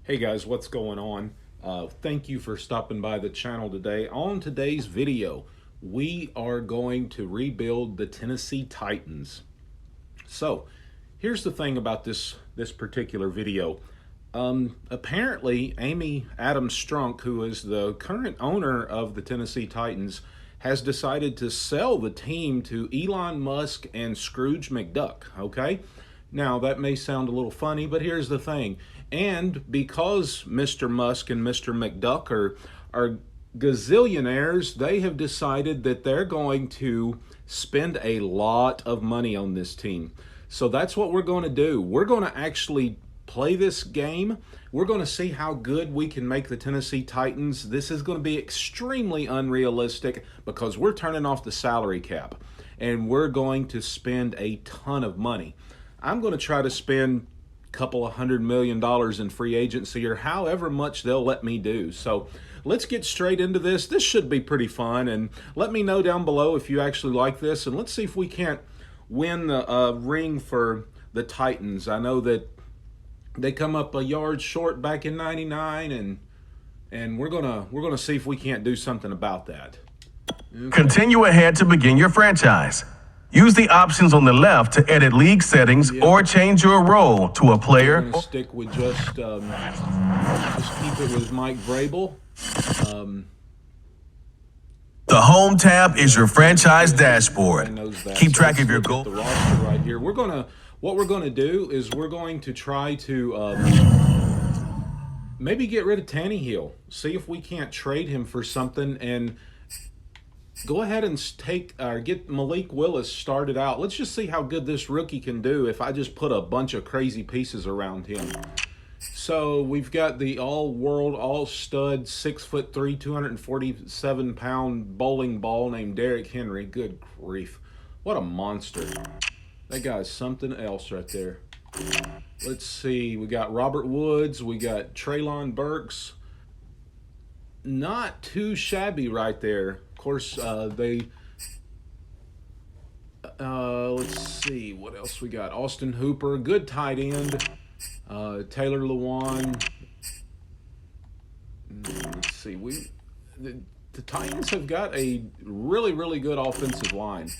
Hey guys, what's going on? Thank you for stopping by the channel today. On today's video, we are going to rebuild the Tennessee Titans. So, here's the thing about this particular video. Apparently, Amy Adams Strunk, who is the current owner of the Tennessee Titans, has decided to sell the team to Elon Musk and Scrooge McDuck, okay? Now, that may sound a little funny, but here's the thing. And because Mr. Musk and Mr. McDuck are gazillionaires, they have decided that they're going to spend a lot of money on this team. So that's what we're going to do. We're going to actually play this game. We're going to see how good we can make the Tennessee Titans. This is going to be extremely unrealistic because we're turning off the salary cap and we're going to spend a ton of money. I'm going to try to spend a couple of $100 million in free agency or however much they'll let me do. So let's get straight into this. This should be pretty fun, and let me know down below if you actually like this, and let's see if we can't win the ring for the Titans. I know that they come up a yard short back in '99, and we're gonna see if we can't do something about that. Okay. Continue ahead to begin your franchise. Use the options on the left to edit league settings or change your role to a player. I'm gonna stick with just keep it with Mike Vrabel. The home tab is your franchise dashboard. Keep track of your goals. The roster right here. What we're gonna do is we're going to try to maybe get rid of Tannehill. See if we can't trade him for something and go ahead and get Malik Willis started out. Let's just see how good this rookie can do if I just put a bunch of crazy pieces around him. So we've got the all-world, all-stud, 6'3", 247-pound bowling ball named Derrick Henry. Good grief. What a monster. That guy's something else right there. Let's see. We got Robert Woods. We got Treylon Burks. Not too shabby right there. Of course, let's see what else we got. Austin Hooper, good tight end. Taylor Lewan. Let's see. The Titans have got a really, really good offensive line.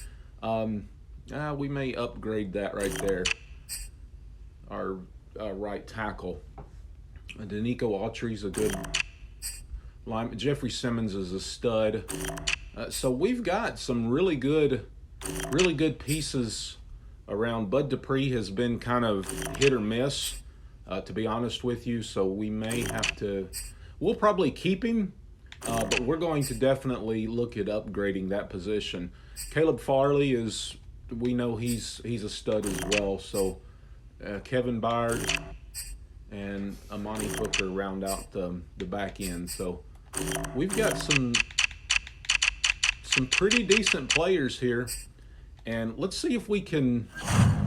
We may upgrade that right there. Our right tackle. Danico Autry's a good line. Jeffrey Simmons is a stud. So we've got some really good pieces around. Bud Dupree has been kind of hit or miss, to be honest with you. So we may have to. We'll probably keep him, but we're going to definitely look at upgrading that position. Caleb Farley is. We know he's a stud as well. So Kevin Byard and Amani Hooker round out the back end. So we've got some pretty decent players here, and let's see if we can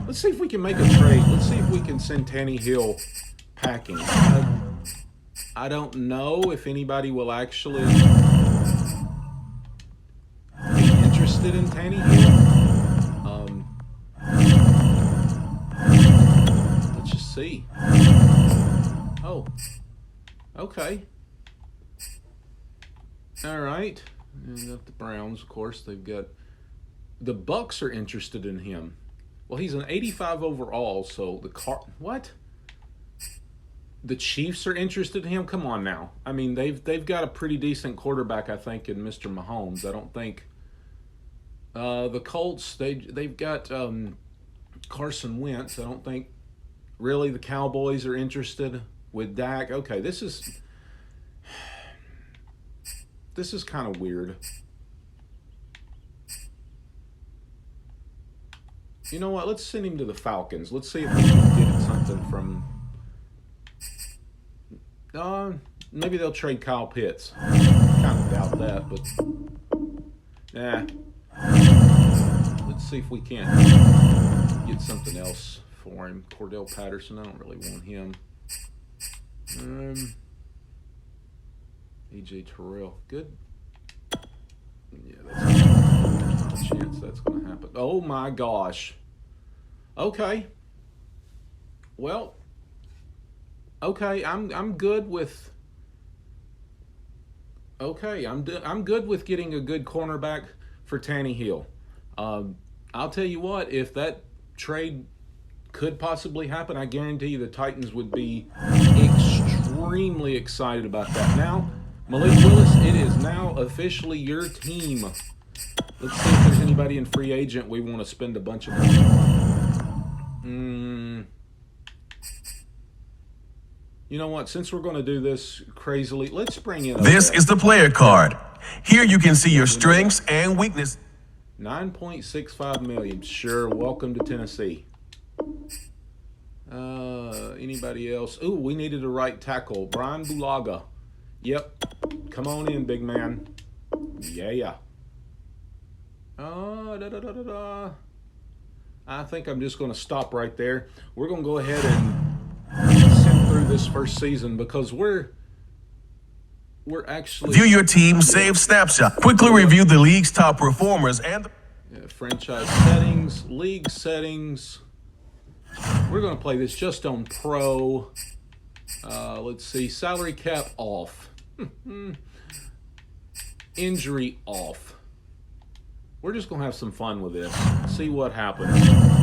make a trade. Let's see if we can send Tannehill packing. I don't know if anybody will actually be interested in Tannehill. Let's just see. Oh, okay. All right. And got the Browns, of course. They've got the Bucks are interested in him. Well, he's an 85 overall, so what? The Chiefs are interested in him? Come on now. I mean, they've got a pretty decent quarterback, I think, in Mr. Mahomes. I don't think the Colts they've got Carson Wentz. I don't think really the Cowboys are interested with Dak. Okay, this is kind of weird. You know what? Let's send him to the Falcons. Let's see if we can get something from. Maybe they'll trade Kyle Pitts. Kind of doubt that, but let's see if we can't get something else for him. Cordell Patterson. I don't really want him. AJ Terrell, good. Yeah, there's not a chance that's going to happen. Oh my gosh. Okay. Well, Okay, I'm good with. Okay, I'm good with getting a good cornerback for Tannehill. Um, I'll tell you what, if that trade could possibly happen, I guarantee you the Titans would be extremely excited about that. Now, Malik Willis, it is now officially your team. Let's see if there's anybody in free agent we want to spend a bunch of money on. You know what? Since we're going to do this crazily, let's bring in This Odell. is the player card. Here you can see your We know that. strengths and weaknesses. 9.65 million. Sure. Welcome to Tennessee. Anybody else? Ooh, we needed a right tackle. Brian Bulaga. Yep. Come on in, big man. Yeah. I think I'm just going to stop right there. We're going to go ahead and send through this first season because we're actually View your team save snapshot. Quickly review the league's top performers and franchise settings, league settings. We're going to play this just on pro. Let's see, salary cap off. Injury off. We're just going to have some fun with this. See what happens.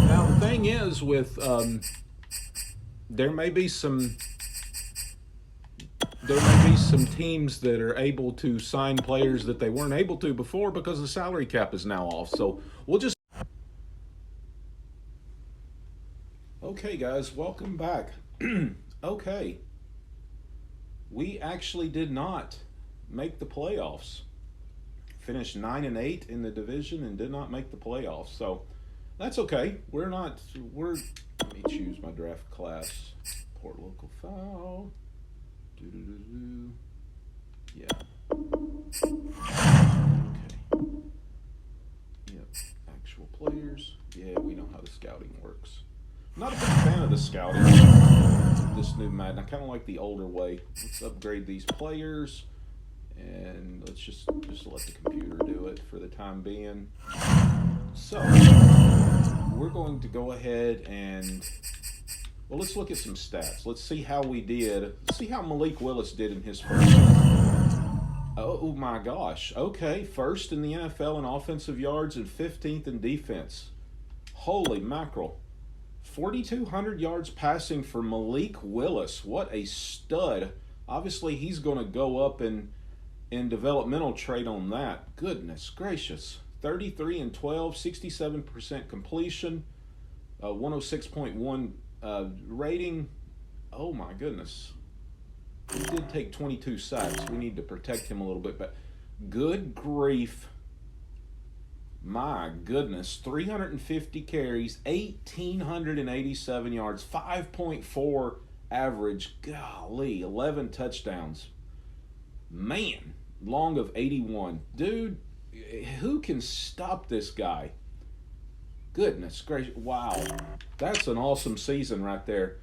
Now, the thing is with, there may be some teams that are able to sign players that they weren't able to before because the salary cap is now off. So we'll just... Okay, guys, welcome back. Okay. We actually did not make the playoffs. Finished 9-8 in the division and did not make the playoffs. So that's okay. Let me choose my draft class. Port local file. Yeah. Okay. Yep. Actual players. Yeah, we know how the scouting works. Not a big fan of the scouting. This new Madden. I kind of like the older way. Let's upgrade these players. And let's just let the computer do it for the time being. So, we're going to go ahead and, well, let's look at some stats. Let's see how we did. Let's see how Malik Willis did in his first season. Oh my gosh. Okay, first in the NFL in offensive yards and 15th in defense. Holy mackerel. 4,200 yards passing for Malik Willis. What a stud. Obviously, he's going to go up in developmental trait on that. Goodness gracious. 33-12, 67% completion, 106.1 rating. Oh my goodness. He did take 22 sacks. We need to protect him a little bit, but good grief. My goodness. 350 carries, 1,887 yards, 5.4 average. Golly, 11 touchdowns. Man, long of 81. Dude, who can stop this guy? Goodness gracious. Wow. That's an awesome season right there.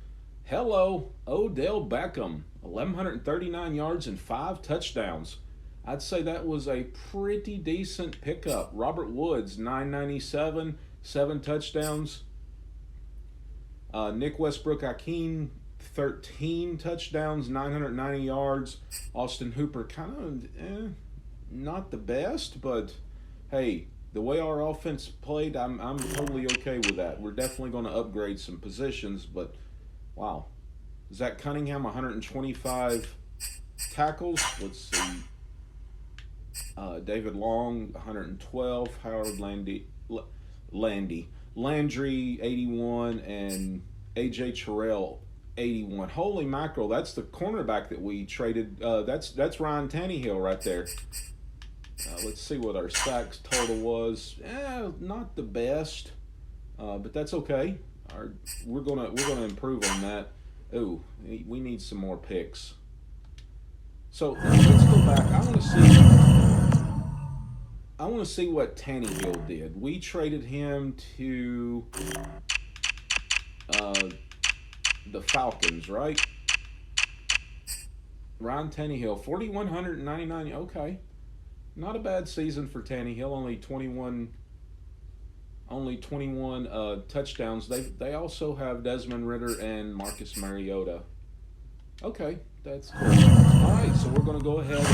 Hello, Odell Beckham. 1,139 yards and 5 touchdowns. I'd say that was a pretty decent pickup. Robert Woods, 997, 7 touchdowns. Nick Westbrook-Akeem, 13 touchdowns, 990 yards. Austin Hooper, kind of not the best, but hey, the way our offense played, I'm totally okay with that. We're definitely going to upgrade some positions, but wow. Zach Cunningham, 125 tackles. Let's see. David Long, 112. Howard Landry, 81, and A.J. Terrell, 81. Holy mackerel, that's the cornerback that we traded. That's Ryan Tannehill right there. Let's see what our sacks total was. Not the best, but that's okay. We're gonna improve on that. Ooh, we need some more picks. So let's go back. I want to see what Tannehill did. We traded him to the Falcons, right? Ryan Tannehill, 4,199. Okay, not a bad season for Tannehill. Only 21 touchdowns. They also have Desmond Ridder and Marcus Mariota. Okay, that's cool. All right, so we're going to go ahead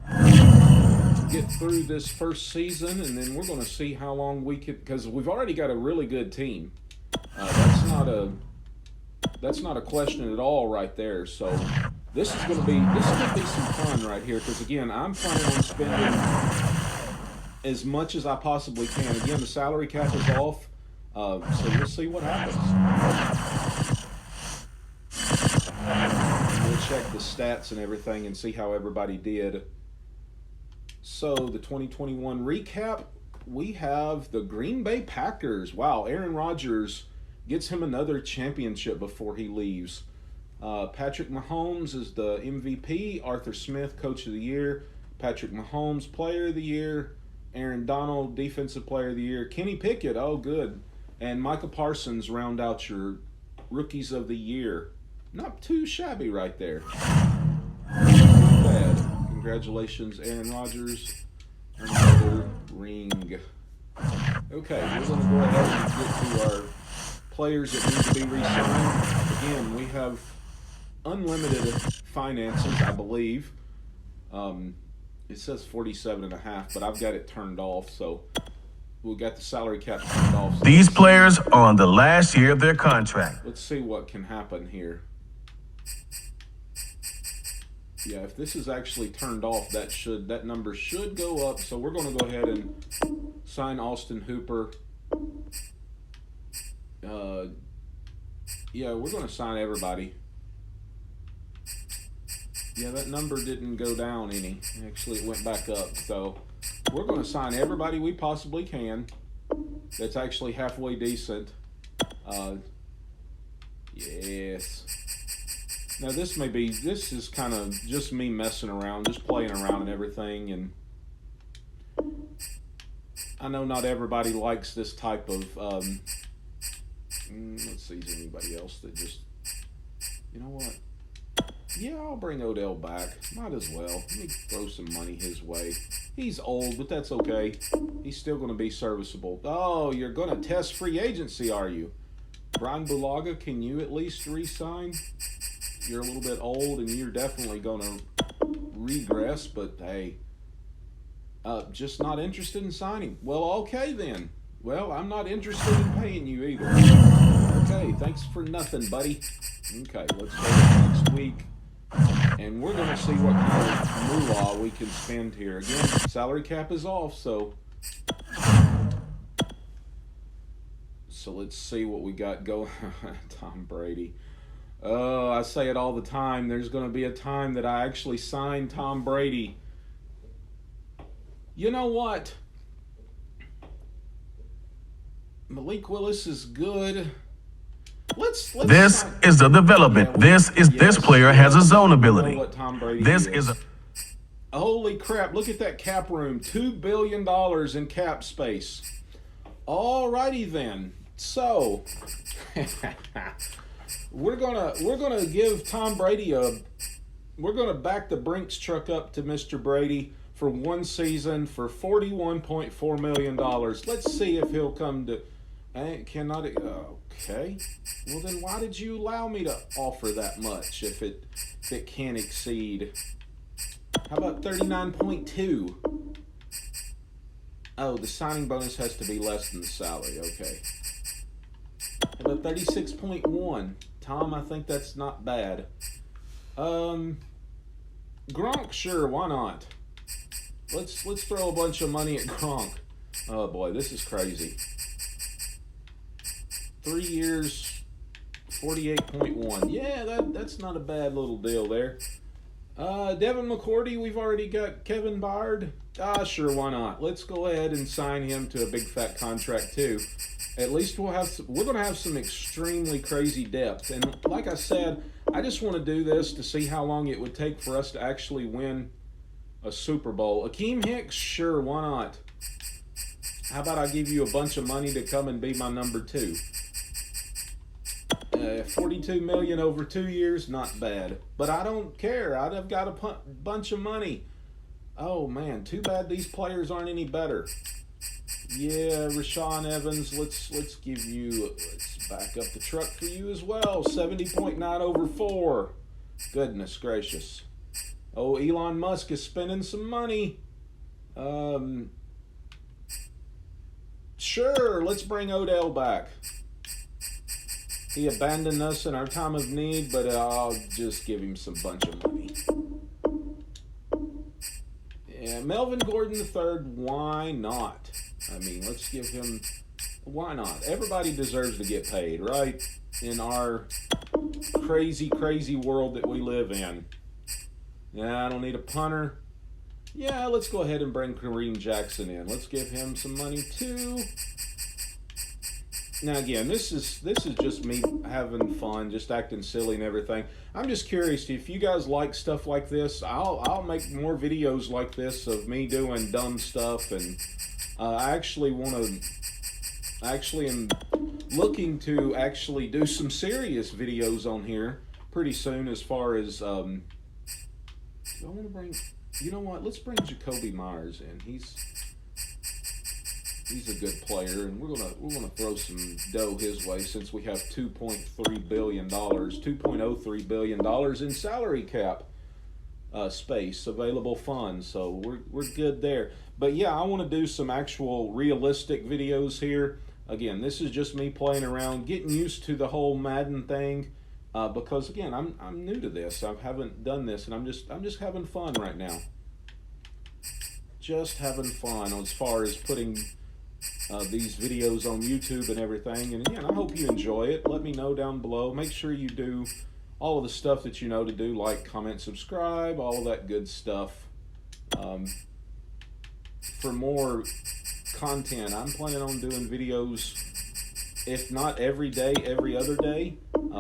and get through this first season, and then we're going to see how long we can, because we've already got a really good team. That's not a question at all right there. So this is going to be some fun right here, because again, I'm planning on spending as much as I possibly can. Again, the salary cap is off, so we'll see what happens. We'll check the stats and everything and see how everybody did. So the 2021 recap, we have the Green Bay Packers. Wow, Aaron Rodgers gets him another championship before he leaves. Patrick Mahomes is the MVP. Arthur Smith, Coach of the Year. Patrick Mahomes, Player of the Year. Aaron Donald, Defensive Player of the Year. Kenny Pickett, oh good. And Micah Parsons round out your Rookies of the Year. Not too shabby right there. Not bad. Congratulations, Aaron Rodgers. Another ring. Okay, we're going to go ahead and get to our players that need to be re-signed. Again, we have unlimited finances, I believe. It says 47 and a half, but I've got it turned off, so we got the salary cap turned off. So These players are on the last year of their contract. let's see what can happen here. Yeah, if this is actually turned off, that number should go up. So we're going to go ahead and sign Austin Hooper. Yeah, we're going to sign everybody. Yeah, that number didn't go down any. Actually, it went back up. So we're going to sign everybody we possibly can. That's actually halfway decent. Yes. Now this is kind of just me messing around, just playing around and everything, and I know not everybody likes this type of, let's see, is there anybody else that just, you know what? Yeah, I'll bring Odell back. Might as well. Let me throw some money his way. He's old, but that's okay. He's still going to be serviceable. Oh, you're going to test free agency, are you? Brian Bulaga, can you at least re-sign? You're a little bit old, and you're definitely going to regress, but hey, just not interested in signing. Well, okay then. Well, I'm not interested in paying you either. Okay, thanks for nothing, buddy. Okay, let's go to next week, and we're going to see what kind of moolah we can spend here. Again, salary cap is off, so let's see what we got going. Tom Brady. Oh, I say it all the time. There's going to be a time that I actually sign Tom Brady. You know what? Malik Willis is good. Let's This sign. is the development. Yeah, This player has a zone I know ability. what Tom Brady This is a Holy crap, look at that cap room. $2 billion in cap space. Alrighty then. So we're gonna give Tom Brady we're gonna back the Brinks truck up to Mr. Brady for one season for $41.4 million. Let's see if he'll come to cannot okay. Well then why did you allow me to offer that much if it can't exceed? How about 39.2? Oh, the signing bonus has to be less than the salary. Okay. How about 36.1? Tom, I think that's not bad. Gronk, sure, why not? Let's throw a bunch of money at Gronk. Oh boy, this is crazy. 3 years, 48.1. Yeah, that's not a bad little deal there. Devin McCourty, we've already got Kevin Byard. Sure, why not? Let's go ahead and sign him to a big fat contract too. At least we're going to have some extremely crazy depth. And like I said, I just want to do this to see how long it would take for us to actually win a Super Bowl. Akeem Hicks, sure, why not? How about I give you a bunch of money to come and be my number 2? $42 million over 2 years, not bad. But I don't care. I've got a bunch of money. Oh man, too bad these players aren't any better. Yeah, Rashawn Evans, let's back up the truck for you as well. 70.9 over 4. Goodness gracious. Oh, Elon Musk is spending some money. Sure, let's bring Odell back. He abandoned us in our time of need, but I'll just give him some bunch of money. Yeah, Melvin Gordon III, why not? I mean, let's give him, why not? Everybody deserves to get paid, right? In our crazy, crazy world that we live in. Yeah, I don't need a punter. Yeah, let's go ahead and bring Kareem Jackson in. Let's give him some money too. Now again, this is just me having fun, just acting silly and everything. I'm just curious if you guys like stuff like this. I'll make more videos like this of me doing dumb stuff, and I actually am looking to actually do some serious videos on here pretty soon. As far as I want to bring, you know what? Let's bring Jacoby Myers in. He's a good player, and we're gonna throw some dough his way since we have $2.3 billion, $2.03 billion in salary cap space, available funds. So we're good there. But yeah, I want to do some actual realistic videos here. Again, this is just me playing around, getting used to the whole Madden thing, because again, I'm new to this. I haven't done this, and I'm just having fun right now. Just having fun as far as putting these videos on YouTube and everything. And again, I hope you enjoy it. Let me know down below. Make sure you do all of the stuff that you know to do, like, comment, subscribe, all of that good stuff. For more content, I'm planning on doing videos, if not every day, every other day.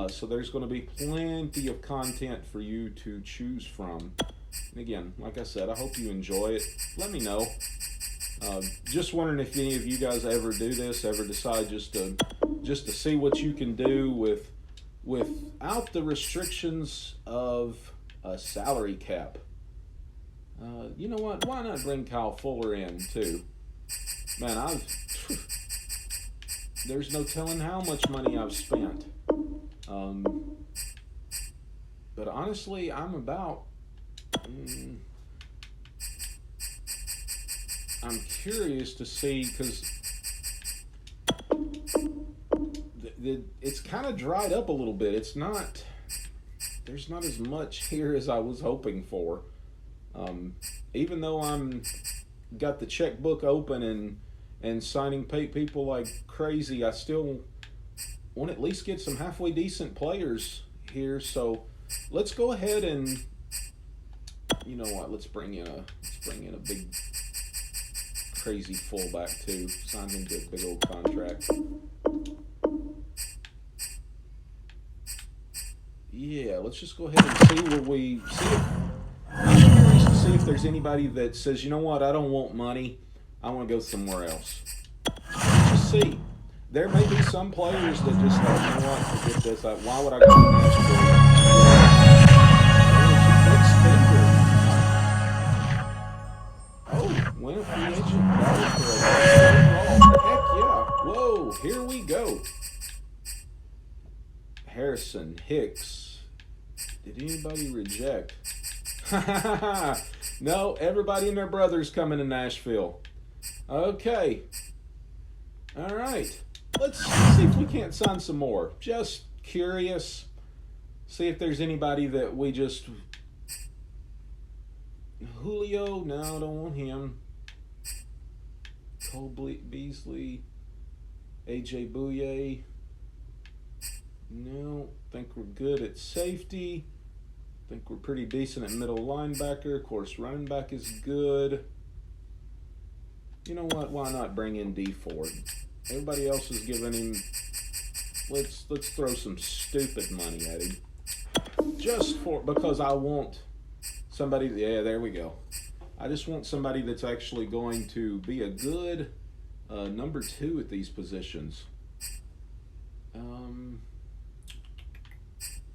So there's going to be plenty of content for you to choose from. And again, like I said, I hope you enjoy it. Let me know. Just wondering if any of you guys ever do this, ever decide just to see what you can do without the restrictions of a salary cap. You know what? Why not bring Kyle Fuller in too? Man, there's no telling how much money I've spent. But honestly, I'm curious to see, because it's kind of dried up a little bit. There's not as much here as I was hoping for. Even though got the checkbook open and signing people like crazy, I still want to at least get some halfway decent players here. So let's go ahead and, you know what? Let's bring in a big crazy fullback too. Sign him to a big old contract. Yeah, let's just go ahead and see what we see. I'm curious to see if there's anybody that says, you know what, I don't want money, I want to go somewhere else. Let's just see. There may be some players that just like, you know what, forget this. Why would I go to Nashville? Oh, win a free agent battle for a heck yeah. Whoa, here we go. Harrison, Hicks. Did anybody reject? No, everybody and their brother's coming to Nashville. Okay. All right. Let's see if we can't sign some more. Just curious. See if there's anybody that we just... Julio, no, I don't want him. Cole Beasley. AJ Bouye. No, think we're good at safety. Think we're pretty decent at middle linebacker. Of course, running back is good. You know what? Why not bring in D Ford? Everybody else is giving him. Let's throw some stupid money at him, because I want somebody. Yeah, there we go. I just want somebody that's actually going to be a good number 2 at these positions.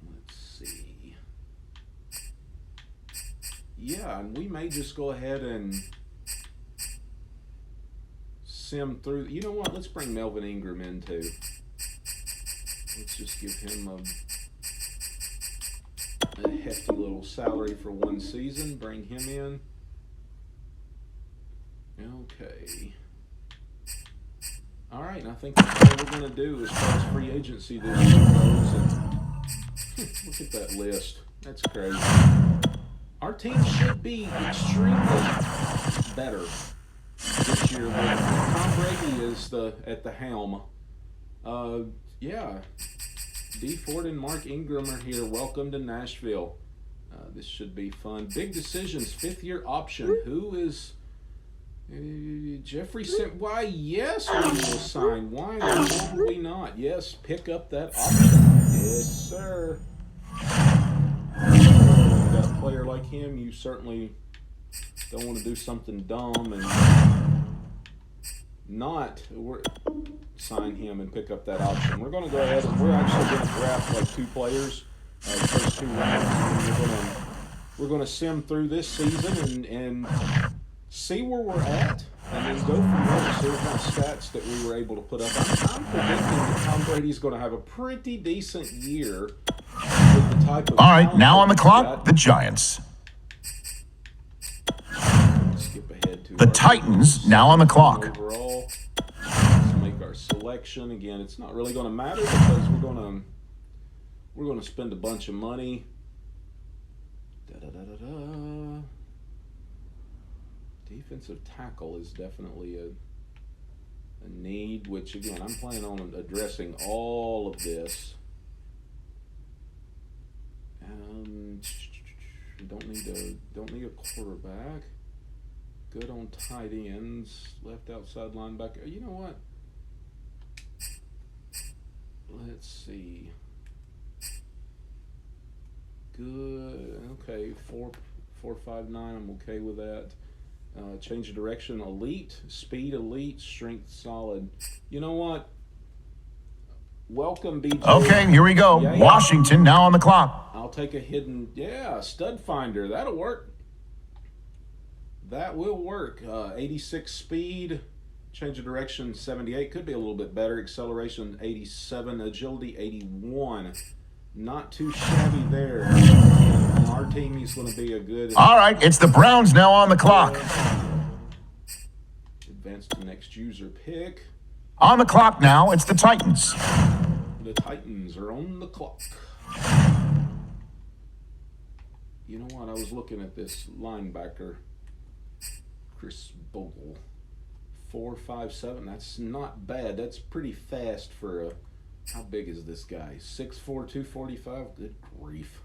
Let's see. Yeah, and we may just go ahead and sim through. You know what? Let's bring Melvin Ingram in too. Let's just give him a hefty little salary for 1 season. Bring him in. Okay. All right, and I think that's all we're going to do as far as free agency this year goes. And look at that list. That's crazy. Our team should be extremely better this year with Tom Brady is at the helm. Yeah. D Ford and Mark Ingram are here. Welcome to Nashville. This should be fun. Big decisions, 5th-year option. Who is Jeffrey Sim? Why, yes, we will sign. Why in the world would we not? Yes, pick up that option. Yes, sir. When you got a player like him, you certainly don't want to do something dumb and not sign him and pick up that option. We're going to go ahead and we're actually going to draft like 2 players the first 2 rounds, and we're going to sim through this season and see where we're at, and then go from there. See what kind of stats that we were able to put up. I'm predicting that Tom Brady's going to have a pretty decent year with the type of. All right, now on the clock, the Giants. Skip ahead to the Titans now on the clock. Overall, let's make our selection again. It's not really going to matter because we're going to spend a bunch of money. Defensive tackle is definitely a need, which again I'm planning on addressing all of this. Don't need a quarterback. Good on tight ends, left outside linebacker. You know what? Let's see. Good. Okay, 4.59. I'm okay with that. Change of direction. Elite, speed, elite, strength, solid. You know what? Welcome, BJ. Okay, here we go. Yeah. Washington now on the clock. I'll take a hidden. Yeah, stud finder. That'll work. That will work. 86 speed. Change of direction 78. Could be a little bit better. Acceleration 87. Agility 81. Not too shabby there. On our team, he's going to be a good. All right, it's the Browns now on the clock. Advance to next user pick. On the clock now, it's the Titans. The Titans are on the clock. You know what? I was looking at this linebacker, Chris Bogle. 4.57. That's not bad. That's pretty fast for a. How big is this guy? 6'4", 245? Good grief.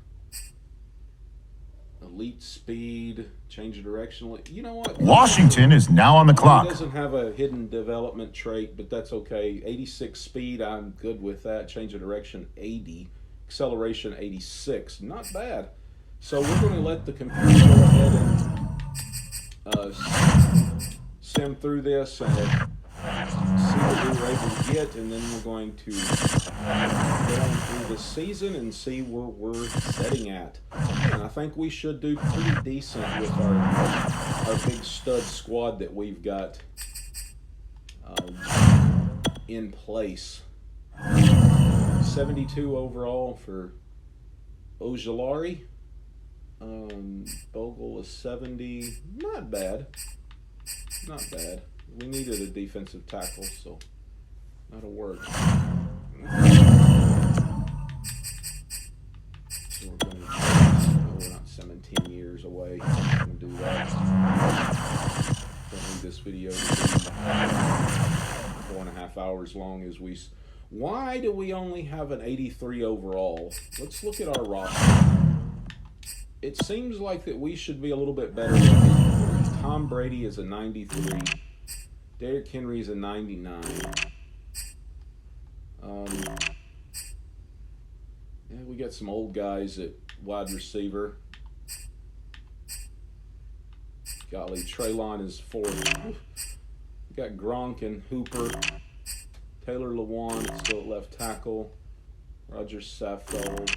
Elite speed, change of direction. You know what? Washington is now on the clock. He doesn't have a hidden development trait, but that's okay. 86 speed, I'm good with that. Change of direction 80. Acceleration 86. Not bad. So we're going to let the computer go ahead and sim through this and see what we were able to get, and then we're going to go on through the season and see where we're setting at. And I think we should do pretty decent with our big stud squad that we've got in place. 72 overall for Ojulari. Bogle is 70. Not bad. Not bad. We needed a defensive tackle, so that'll work. So we're not 17 years away. I'm going to do that. Don't need this video to be 4.5 hours long as we. Why do we only have an 83 overall? Let's look at our roster. It seems like that we should be a little bit better than 83. Tom Brady is a 93. Derrick Henry's a 99. Yeah, we got some old guys at wide receiver. Golly, Treylon is 40. We got Gronk and Hooper. Taylor Lewan still at left tackle. Roger Saffold.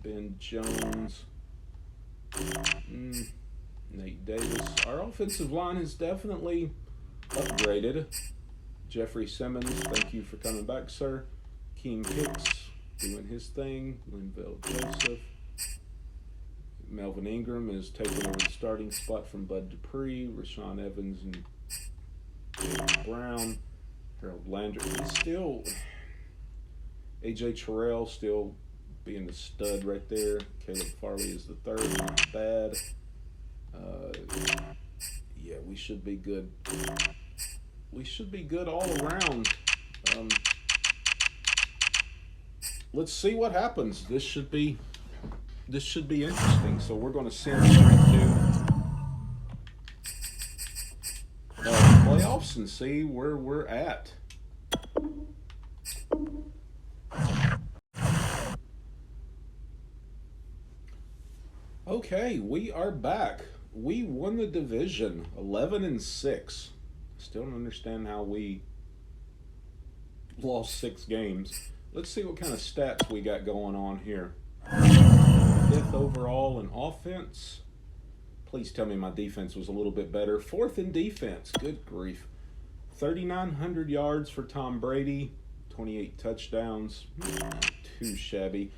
Ben Jones. Nate Davis. Our offensive line is definitely upgraded. Jeffrey Simmons, thank you for coming back, sir. Keem Hicks doing his thing. Linville Joseph. Melvin Ingram is taking over the starting spot from Bud Dupree. Rashawn Evans and Jaylen Brown. Harold Landry. Still, A.J. Terrell still being the stud right there. Caleb Farley is the third. Not bad. Yeah, we should be good. We should be good all around. Let's see what happens. This should be interesting. So we're going to send straight to playoffs and see where we're at. Okay, we are back. We won the division, 11-6. Still don't understand how we lost 6 games. Let's see what kind of stats we got going on here. 5th overall in offense. Please tell me my defense was a little bit better. 4th in defense. Good grief. 3,900 yards for Tom Brady. 28 touchdowns. Not too shabby.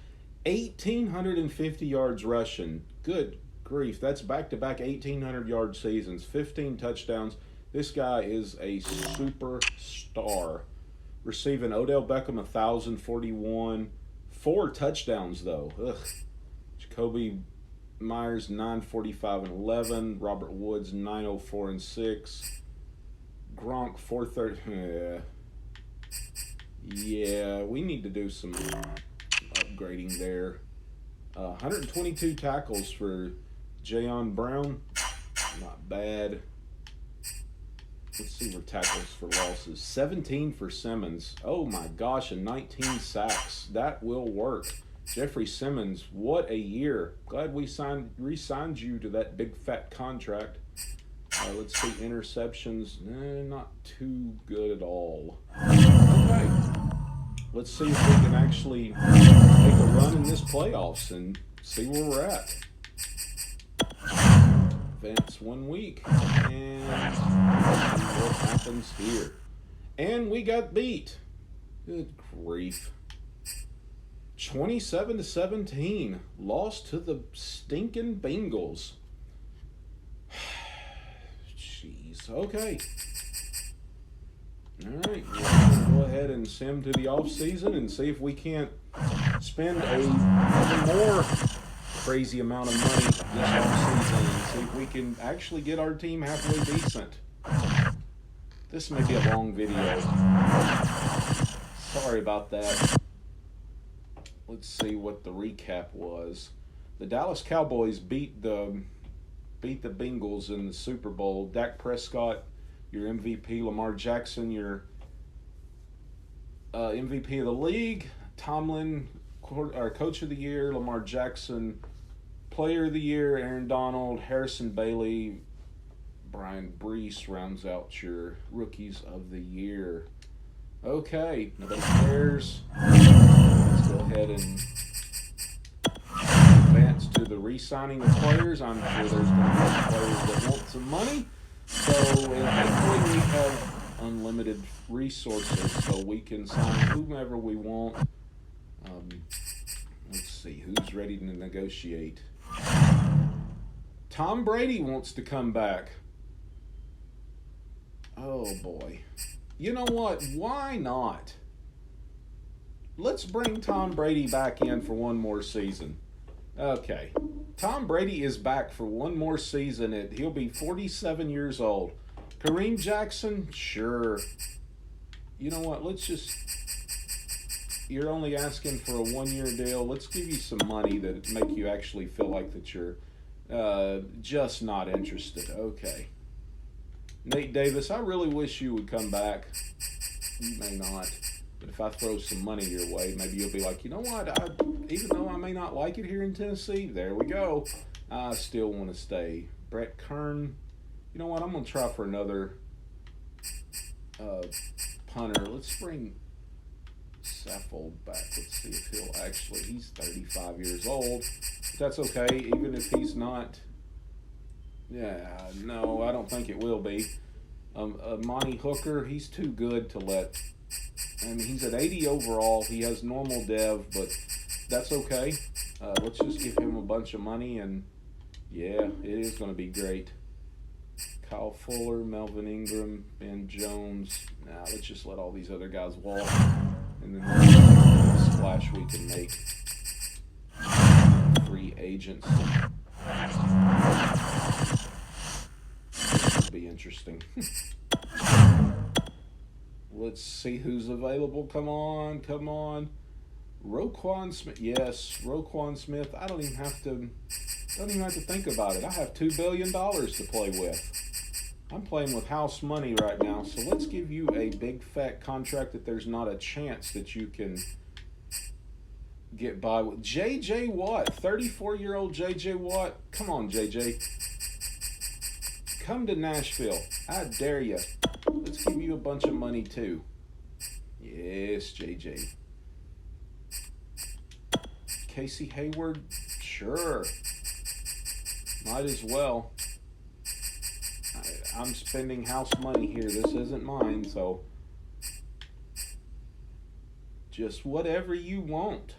1,850 yards rushing. Good grief. That's back-to-back 1,800-yard seasons. 15 touchdowns. This guy is a superstar. Receiving Odell Beckham 1,041. 4 touchdowns, though. Ugh. Jacoby Myers 945 and 11. Robert Woods 904 and 6. Gronk 430. Yeah, we need to do some upgrading there. 122 tackles for Jayon Brown. Not bad. Let's see where tackles for losses. 17 for Simmons. Oh my gosh, and 19 sacks. That will work. Jeffrey Simmons, what a year. Glad we re-signed you to that big fat contract. Let's see, interceptions. Not too good at all. Okay. Let's see if we can actually make a run in this playoffs and see where we're at. Advance 1 week. And what happens here? And we got beat. Good grief. 27-17. Lost to the stinking Bengals. Jeez. Okay. All right. We'll go ahead and sim to the off season and see if we can't spend a even more crazy amount of money this off season and see if we can actually get our team halfway decent. This may be a long video. Sorry about that. Let's see what the recap was. The Dallas Cowboys beat the Bengals in the Super Bowl. Dak Prescott, your MVP. Lamar Jackson, your MVP of the league. Tomlin, Coach of the Year. Lamar Jackson, Player of the Year. Aaron Donald, Harrison Bailey, Brian Brees rounds out your Rookies of the Year. Okay, nobody cares. Let's go ahead and advance to the re-signing of players. I'm sure there's going to be players that want some money. So, and thankfully we have unlimited resources, so we can sign whomever we want. Let's see, who's ready to negotiate? Tom Brady wants to come back. Oh, boy. You know what? Why not? Let's bring Tom Brady back in for one more season. Okay. Tom Brady is back for one more season. He'll be 47 years old. Kareem Jackson? Sure. You know what? You're only asking for a 1-year deal. Let's give you some money that make you actually feel like that you're just not interested. Okay. Nate Davis, I really wish you would come back. You may not. But if I throw some money your way, maybe you'll be like, you know what? Even though I may not like it here in Tennessee, there we go. I still want to stay. Brett Kern, you know what? I'm going to try for another punter. Let's bring Saffold back. Let's see if he's 35 years old. But that's okay, even if he's not. Yeah, no, I don't think it will be. Monty Hooker, he's too good to let. I mean, he's at 80 overall. He has normal dev, but that's okay. Let's just give him a bunch of money and Yeah, it is going to be great. Kyle Fuller, Melvin Ingram, Ben Jones. Now let's just let all these other guys walk, and then let's see what splash we can make. Free agents. This would be interesting. Let's see who's available. Come on, come on. Roquan Smith. Yes, Roquan Smith. I don't even have to think about it. I have $2 billion to play with. I'm playing with house money right now, so let's give you a big fat contract that there's not a chance that you can get by with. J.J. Watt, 34-year-old J.J. Watt. Come on, J.J. Come to Nashville. I dare you. Let's give you a bunch of money, too. Yes, J.J. Casey Hayward? Sure. Might as well. I'm spending house money here. This isn't mine, so just whatever you want.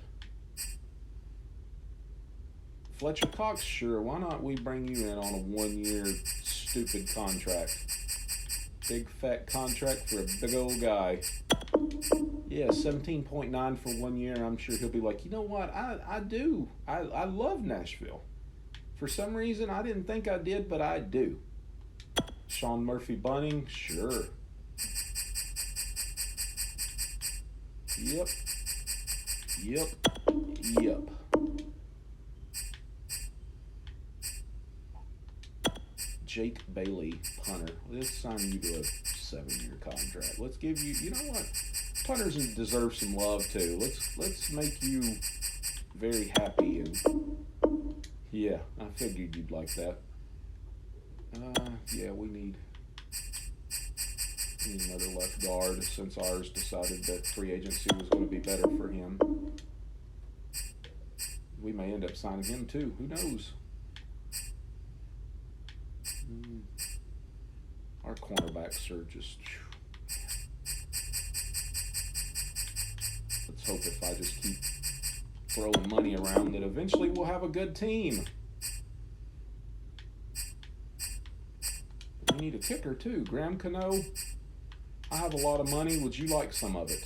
Fletcher Cox, sure. Why not we bring you in on a 1-year stupid contract? Big fat contract for a big old guy. Yeah, 17.9 for 1 year. I'm sure he'll be like, you know what? I do. I love Nashville. For some reason, I didn't think I did, but I do. Sean Murphy Bunting, sure. Yep. Jake Bailey, punter. Let's sign you to a 7-year contract. Let's give you, you know what? Punters deserve some love too. Let's make you very happy, and yeah, I figured you'd like that. Yeah, we need another left guard since ours decided that free agency was going to be better for him. We may end up signing him too. Who knows? Our cornerbacks are just... Let's hope if I just keep throwing money around that eventually we'll have a good team. We need a kicker too. Graham Cano, I have a lot of money. Would you like some of it?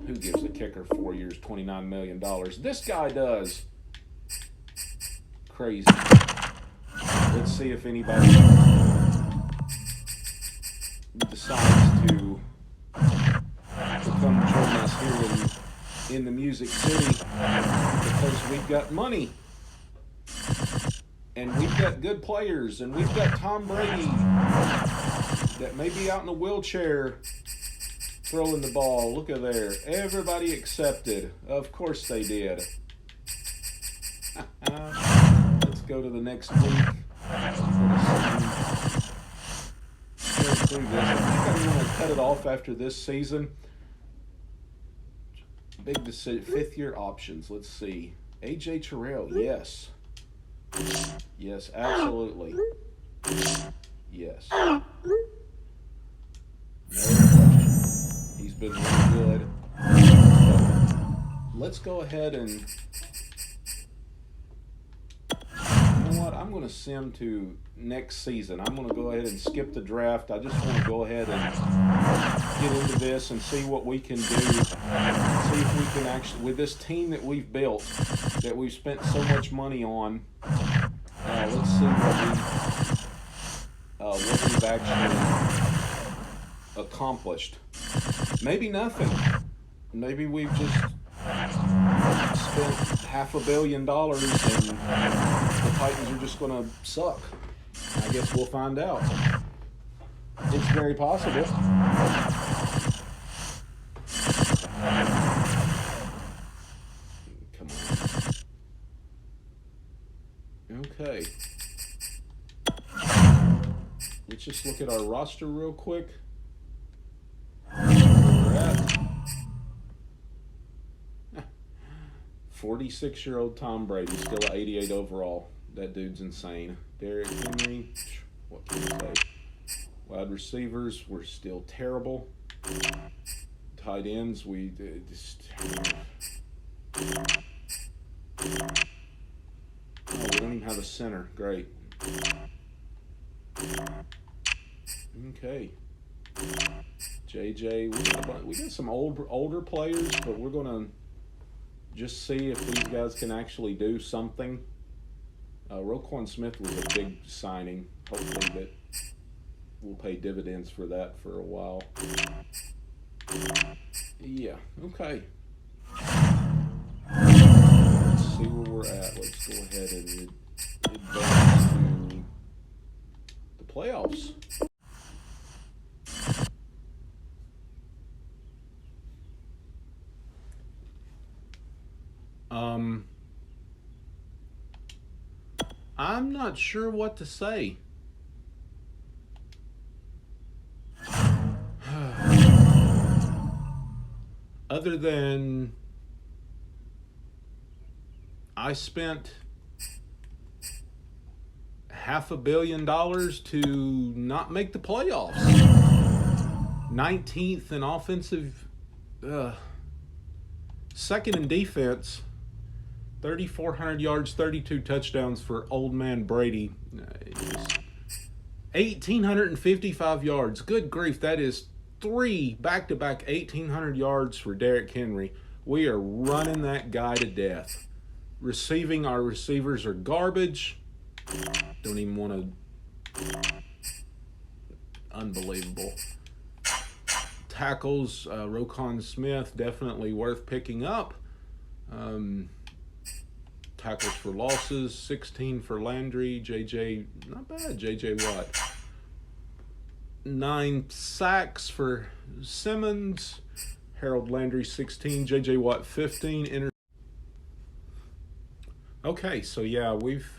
Who gives a kicker 4 years, $29 million? This guy does. Crazy. Let's see if anybody decides to come join us here in the Music City, because we've got money. And we've got good players, and we've got Tom Brady that may be out in a wheelchair throwing the ball. Look at there. Everybody accepted. Of course they did. Let's go to the next week. I think I'm going to cut it off after this season. Big decision. 5th-year options. Let's see. A.J. Terrell, yes. Yes, absolutely. Yes. No question. He's been really good. But let's go ahead and... You know what? I'm going to sim to next season. I'm going to go ahead and skip the draft. I just want to go ahead and get into this and see what we can do. See if we can actually, with this team that we've built, that we've spent so much money on, let's see what we've actually accomplished. Maybe nothing. Maybe we've just spent $500 million and the Titans are just going to suck. I guess we'll find out. It's very possible. Come on. Okay. Let's just look at our roster real quick. Where we're at. 46-year-old Tom Brady, still at 88 overall. That dude's insane. Derrick Henry, what can you say? Wide receivers, we're still terrible. Tight ends, we just... Oh, we don't even have a center. Great. Okay. JJ, we got some older players, but we're gonna just see if these guys can actually do something. Roquan Smith was a big signing. Hopefully that we'll pay dividends for that for a while. Yeah. Okay. Let's see where we're at. Let's go ahead and advance to the playoffs. I'm not sure what to say. Other than I spent $500 million to not make the playoffs. 19th in offensive, second in defense, 3,400 yards, 32 touchdowns for old man Brady. 1,855 yards. Good grief, that is 3 back-to-back 1,800 yards for Derrick Henry. We are running that guy to death. Receiving, our receivers are garbage. Don't even want to. Unbelievable. Tackles, Roquan Smith, definitely worth picking up. Tackles for losses, 16 for Landry. JJ, not bad. JJ Watt. 9 sacks for Simmons. Harold Landry, 16. JJ Watt, 15. Okay, so yeah, we've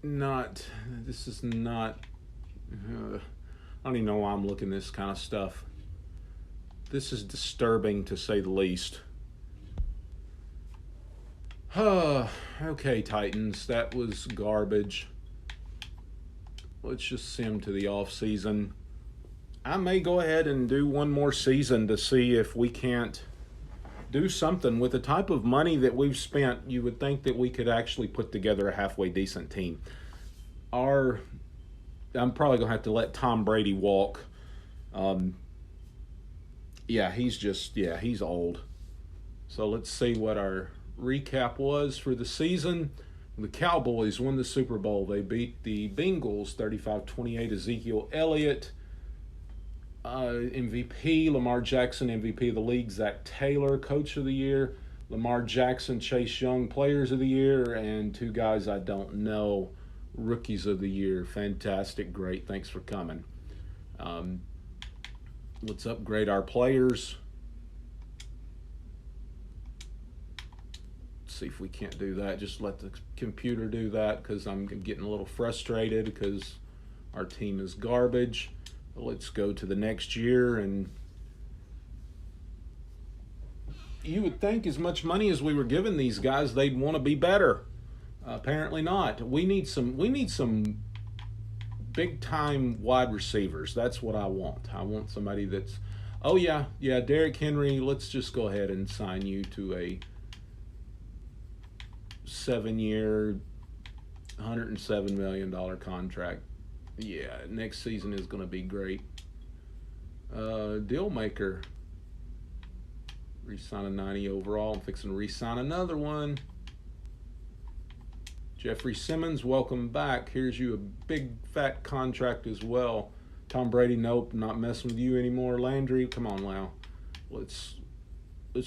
not. This is not. I don't even know why I'm looking at this kind of stuff. This is disturbing to say the least. Okay, Titans, that was garbage. Let's just sim to the off season. I may go ahead and do one more season to see if we can't do something with the type of money that we've spent. You would think that we could actually put together a halfway decent team. I'm probably gonna have to let Tom Brady walk. He's old. So let's see what our recap was for the season. The Cowboys won the Super Bowl. They beat the Bengals 35-28. Ezekiel Elliott, MVP. Lamar Jackson, MVP of the league. Zach Taylor, Coach of the Year. Lamar Jackson, Chase Young, Players of the Year. And 2 guys I don't know, Rookies of the Year. Fantastic. Great. Thanks for coming. Let's upgrade our players. See if we can't do that. Just let the computer do that because I'm getting a little frustrated because our team is garbage. Let's go to the next year, and you would think as much money as we were giving these guys, they'd want to be better. Apparently not. We need some big time wide receivers. That's what I want. I want somebody that's, Derrick Henry, let's just go ahead and sign you to a 7-year, $107 million contract. Yeah, next season is going to be great. Deal maker. Re-sign a 90 overall. I'm fixing to re-sign another one. Jeffrey Simmons, welcome back. Here's you a big fat contract as well. Tom Brady, nope, not messing with you anymore. Landry, come on now. Let's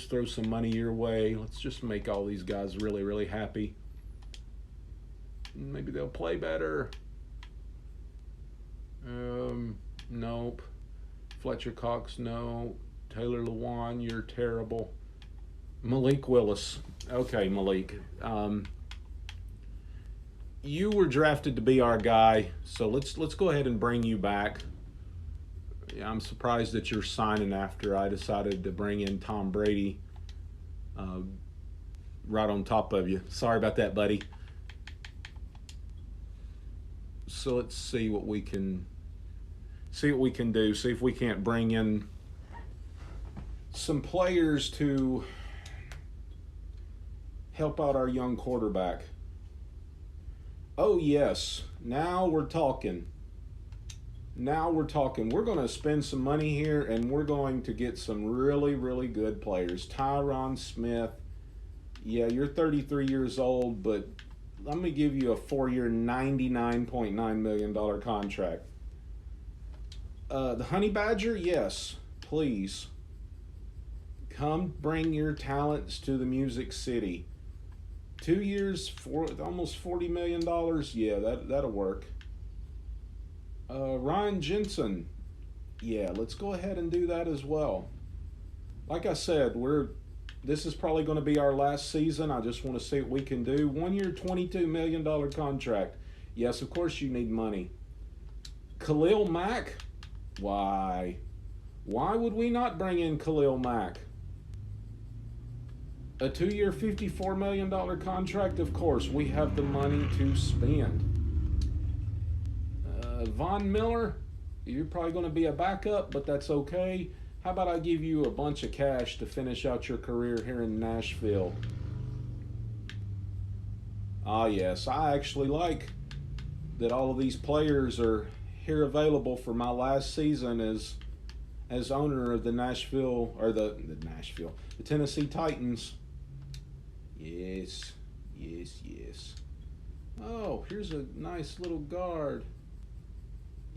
throw some money your way. Let's just make all these guys really, really happy. Maybe they'll play better. Nope. Fletcher Cox, no. Taylor Lewan, you're terrible. Malik Willis. Okay, Malik. You were drafted to be our guy, so let's go ahead and bring you back. Yeah, I'm surprised that you're signing after I decided to bring in Tom Brady right on top of you. Sorry about that, buddy. So let's see what we can do. See if we can't bring in some players to help out our young quarterback. Oh, yes. Now we're talking. Now we're talking. We're going to spend some money here, and we're going to get some really, really good players. Tyron Smith. Yeah, you're 33 years old, but let me give you a 4-year, $99.9 million contract. The Honey Badger, yes, please. Come bring your talents to the Music City. 2 years, for almost $40 million. Yeah, that'll work. Ryan Jensen. Yeah, let's go ahead and do that as well. Like I said, this is probably going to be our last season. I just want to see what we can do. 1 year, $22 million contract. Yes, of course you need money. Khalil Mack. Why would we not bring in Khalil Mack? A 2-year, $54 million contract? Of course, we have the money to spend. Von Miller, you're probably going to be a backup, but that's okay. How about I give you a bunch of cash to finish out your career here in Nashville? Ah, yes, I actually like that all of these players are here available for my last season as owner of the the Tennessee Titans. Yes. Oh, here's a nice little guard.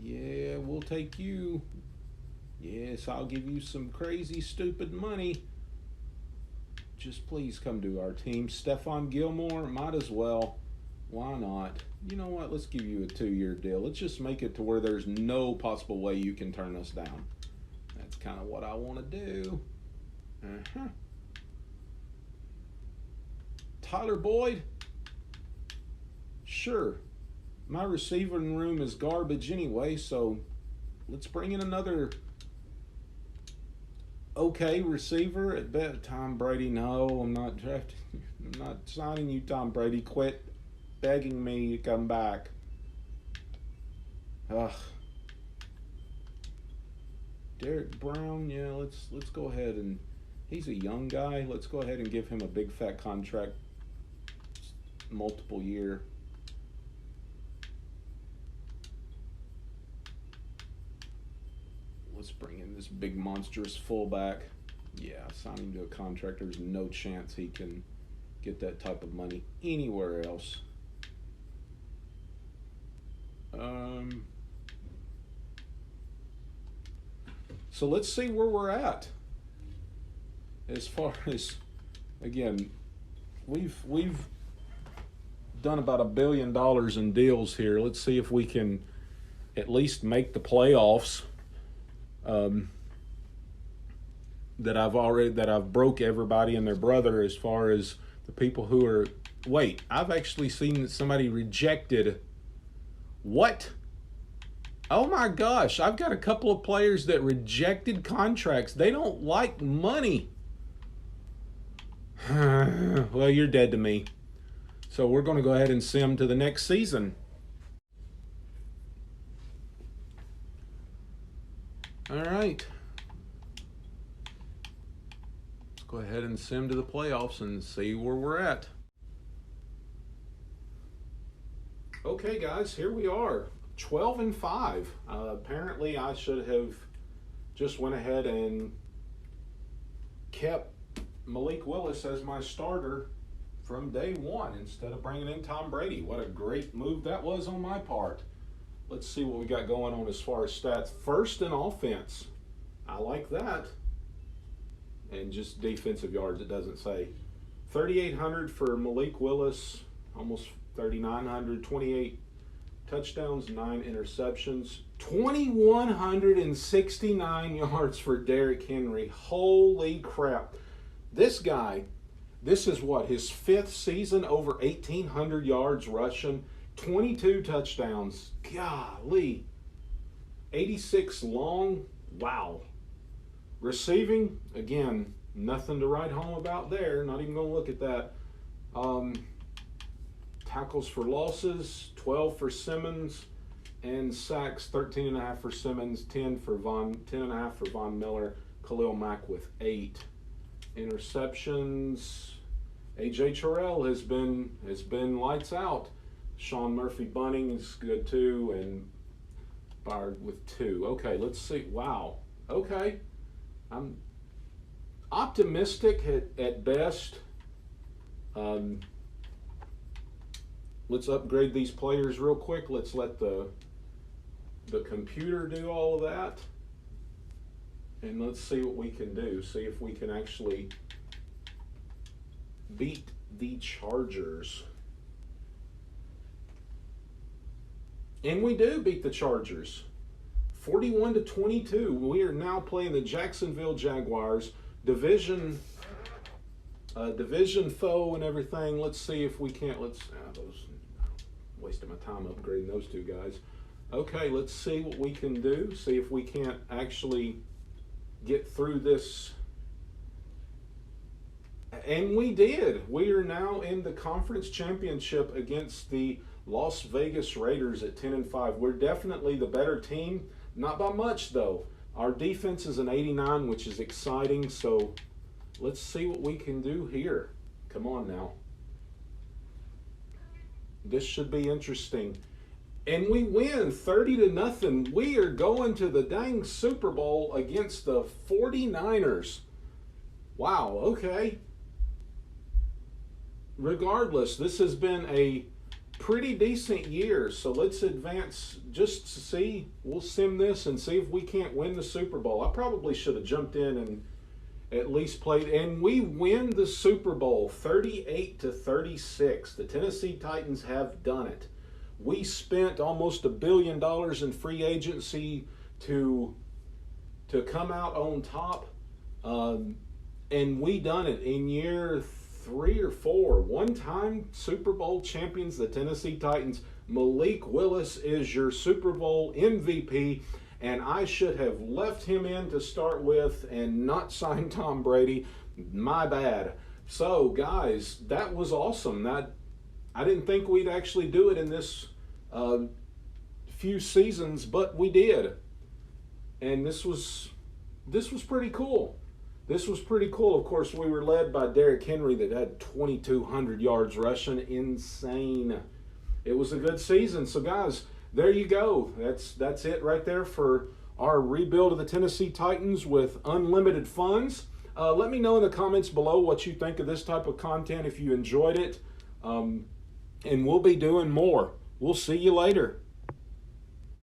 Yeah, we'll take you. Yes, I'll give you some crazy, stupid money. Just please come to our team. Stephon Gilmore, might as well. Why not? You know what? Let's give you a 2-year deal. Let's just make it to where there's no possible way you can turn us down. That's kind of what I want to do. Tyler Boyd? Sure. My receiving room is garbage anyway, so let's bring in another okay receiver. At bet Tom Brady. No, I'm not drafting. I'm not signing you, Tom Brady. Quit begging me to come back. Ugh. Derek Brown. Yeah, let's go ahead and he's a young guy. Let's go ahead and give him a big fat contract, multiple year. Let's bring in this big monstrous fullback. Yeah, sign him to a contract. There's no chance he can get that type of money anywhere else. So let's see where we're at. As far as, again, we've done about $1 billion in deals here. Let's see if we can at least make the playoffs. That I've broke everybody and their brother as far as the people who are. Wait, I've actually seen somebody rejected. What? Oh my gosh, I've got a couple of players that rejected contracts. They don't like money. Well, you're dead to me. So we're going to go ahead and sim to the next season. All right. Let's go ahead and sim to the playoffs and see where we're at. Okay, guys, here we are. 12-5. Apparently, I should have just went ahead and kept Malik Willis as my starter from day one instead of bringing in Tom Brady. What a great move that was on my part. Let's see what we got going on as far as stats. First in offense. I like that. And just defensive yards, it doesn't say. 3,800 for Malik Willis. Almost 3,900. 28 touchdowns, 9 interceptions. 2,169 yards for Derrick Henry. Holy crap. This guy, this is what, his 5th season over 1,800 yards rushing. 22 touchdowns. Golly. 86 long. Wow. Receiving, again, nothing to write home about there. Not even going to look at that. Tackles for losses, 12 for Simmons, and sacks, 13.5 for Simmons, 10.5 for Von Miller. Khalil Mack with 8. Interceptions, AJ Terrell has been lights out. Sean Murphy Bunting is good too, and Bard with 2. Okay, let's see. Wow. Okay, I'm optimistic at best. Let's upgrade these players real quick. Let's let the computer do all of that. And let's see what we can do. See if we can actually beat the Chargers. And we do beat the Chargers. 41-22. We are now playing the Jacksonville Jaguars. Division foe and everything. Let's see if we can't. Wasting my time upgrading those 2 guys. Okay, let's see what we can do. See if we can't actually get through this. And we did. We are now in the conference championship against the Las Vegas Raiders at 10-5. We're definitely the better team. Not by much, though. Our defense is an 89, which is exciting. So let's see what we can do here. Come on now. This should be interesting. And we win 30-0. We are going to the dang Super Bowl against the 49ers. Wow, okay. Regardless, this has been a pretty decent year. So let's advance just to see. We'll sim this and see if we can't win the Super Bowl. I probably should have jumped in and at least played. And we win the Super Bowl 38-36. The Tennessee Titans have done it. We spent almost $1 billion in free agency to come out on top. And we done it in year 3 or 4. One-time Super Bowl champions, the Tennessee Titans. Malik Willis is your Super Bowl MVP, and I should have left him in to start with and not signed Tom Brady. My bad. So, guys, that was awesome. I didn't think we'd actually do it in this few seasons, but we did. And this was pretty cool. This was pretty cool. Of course, we were led by Derrick Henry that had 2,200 yards rushing. Insane. It was a good season. So, guys, there you go. That's it right there for our rebuild of the Tennessee Titans with unlimited funds. Let me know in the comments below what you think of this type of content, if you enjoyed it. And we'll be doing more. We'll see you later.